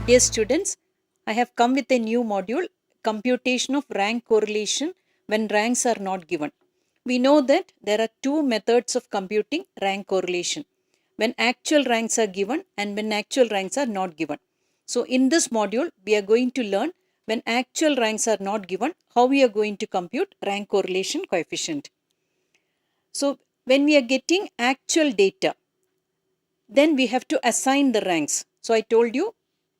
Dear students, I have come with a new module, computation of rank correlation when ranks are not given. We know that there are two methods of computing rank correlation, when actual ranks are given and when actual ranks are not given. So in this module, we are going to learn when actual ranks are not given, how we are going to compute rank correlation coefficient. So when we are getting actual data, then we have to assign the ranks. So I told you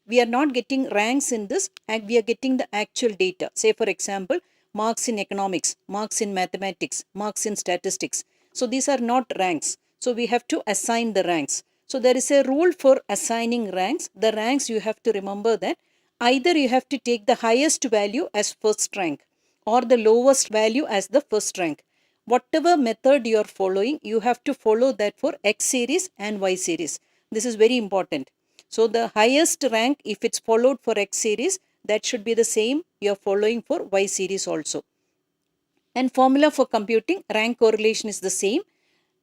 we are not getting ranks in this, and we are getting the actual data. Say for example, marks in economics, marks in mathematics, marks in statistics. So these are not ranks. So we have to assign the ranks. So there is a rule for assigning ranks. The ranks, you have to remember that either you have to take the highest value as first rank or the lowest value as the first rank. Whatever method you are following, you have to follow that for X series and Y series. This is very important. So the highest rank, if it's followed for X series, that should be the same you are following for Y series also. And formula for computing rank correlation is the same.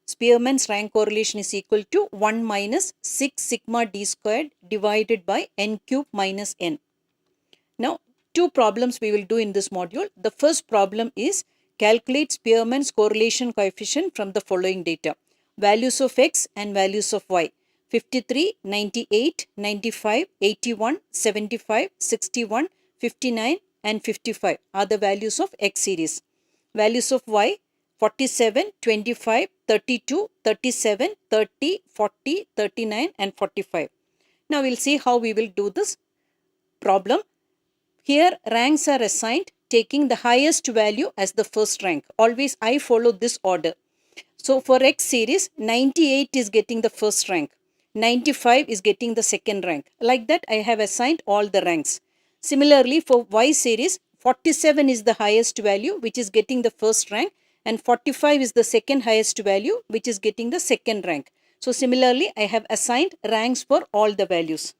Spearman's rank correlation is equal to 1 minus 6 sigma d squared divided by n cube minus n. Now, two problems we will do in this module. The first problem is calculate Spearman's correlation coefficient from the following data. Values of x and values of y. 53, 98, 95, 81, 75, 61, 59 and 55 are the values of x series. Values of y 47, 25, 32, 37, 30, 40, 39 and 45. Now we'll see how we will do this problem. Here ranks are assigned taking the highest value as the first rank. Always I follow this order. So for X series, 98 is getting the first rank. 95 is getting the second rank. Like that I have assigned all the ranks. Similarly for Y series, 47 is the highest value which is getting the first rank, and 45 is the second highest value which is getting the second rank. So similarly I have assigned ranks for all the values.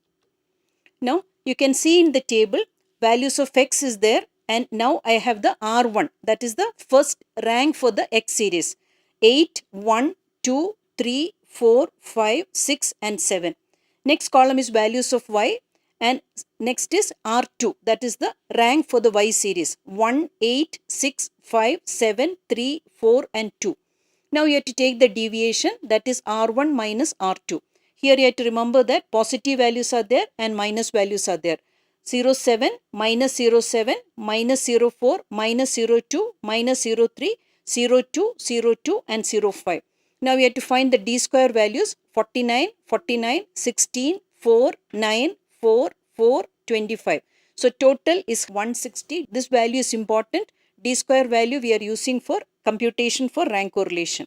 Now you can see in the table values of x is there, and now I have the R1, that is the first rank for the X series. 8, 1, 2, 3, 4, 5, 6 and 7. Next column is values of y, and next is R2, that is the rank for the Y series. 1, 8, 6, 5, 7, 3, 4 and 2. Now you have to take the deviation, that is R1 minus R2. Here you have to remember that positive values are there and minus values are there. 0.7 minus 0.7 minus 0.4 minus 0.2 minus 0.3, 0.2, 0.2 and 0.5. Now we have to find the d square values 49, 49, 16, 4, 9, 4, 4, 25. So total is 160. This value is important. D square value we are using for computation for rank correlation.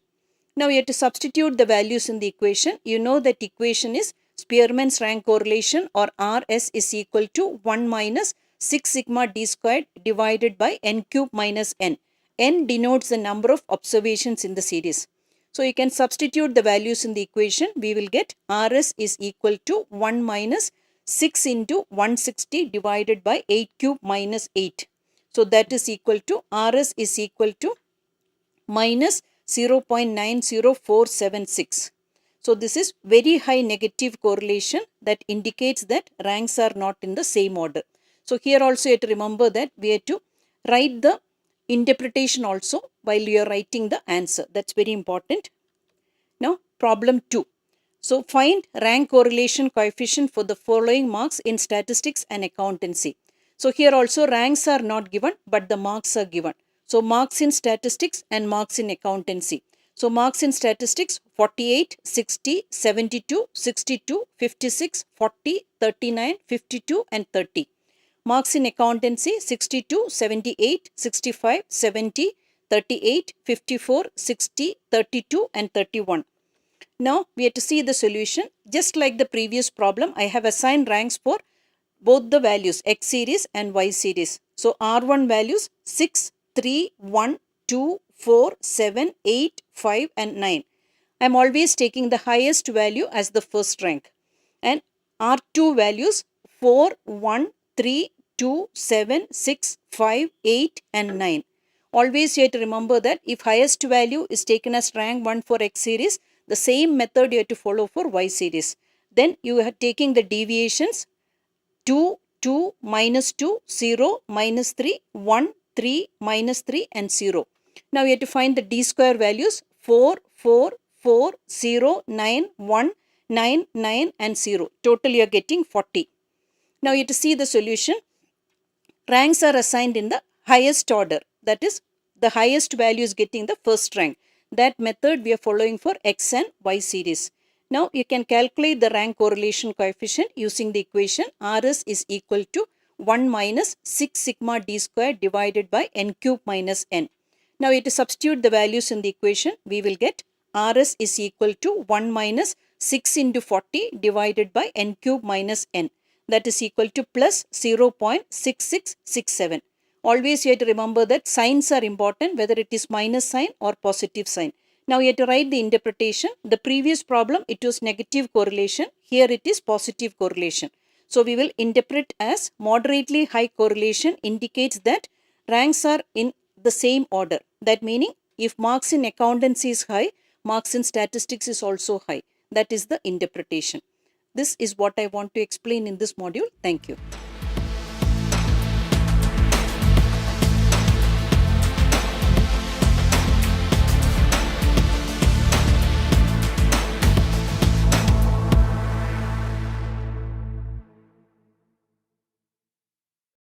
Now we have to substitute the values in the equation. You know that equation is Spearman's rank correlation, or RS, is equal to 1 minus 6 sigma d squared divided by n cube minus n. N denotes the number of observations in the series. So you can substitute the values in the equation. We will get RS is equal to 1 minus 6 into 160 divided by 8 cube minus 8. So that is equal to RS is equal to minus 0.90476. So this is very high negative correlation that indicates that ranks are not in the same order. So here also you have to remember that we have to write the interpretation also while you are writing the answer. That's very important. Now problem 2. So find rank correlation coefficient for the following marks in statistics and accountancy. So here also ranks are not given but the marks are given. So marks in statistics and marks in accountancy. So marks in statistics 48, 60, 72, 62, 56, 40, 39, 52 and 30. Marks in accountancy 62, 78, 65, 70, 38, 54, 60, 32 and 31. Now we have to see the solution. Just like the previous problem, I have assigned ranks for both the values X series and Y series. So R1 values 6, 3, 1, 2, 4, 7, 8, 5 and 9. I am always taking the highest value as the first rank. And R2 values 4, 1, 3, 2, 7, 6, 5, 8 and 9. Always you have to remember that if highest value is taken as rank 1 for X series, the same method you have to follow for Y series. Then you are taking the deviations 2, 2, minus 2, 0, minus 3, 1, 3, minus 3 and 0. Now you have to find the d square values 4, 4, 4, 0, 9, 1, 9, 9 and 0. Total you are getting 40. Now you have to see the solution. Ranks are assigned in the highest order. That is, the highest value is getting the first rank. That method we are following for X and Y series. Now you can calculate the rank correlation coefficient using the equation RS is equal to 1 minus 6 sigma d square divided by n cube minus n. Now you have to substitute the values in the equation. We will get RS is equal to 1 minus 6 into 40 divided by n cube minus n. That is equal to plus 0.6667. Always you have to remember that signs are important, whether it is minus sign or positive sign. Now you have to write the interpretation. The previous problem, it was negative correlation. Here it is positive correlation. So we will interpret as moderately high correlation indicates that ranks are in the same order. That meaning if marks in accountancy is high, marks in statistics is also high. That is the interpretation. This is what I want to explain in this module. Thank you.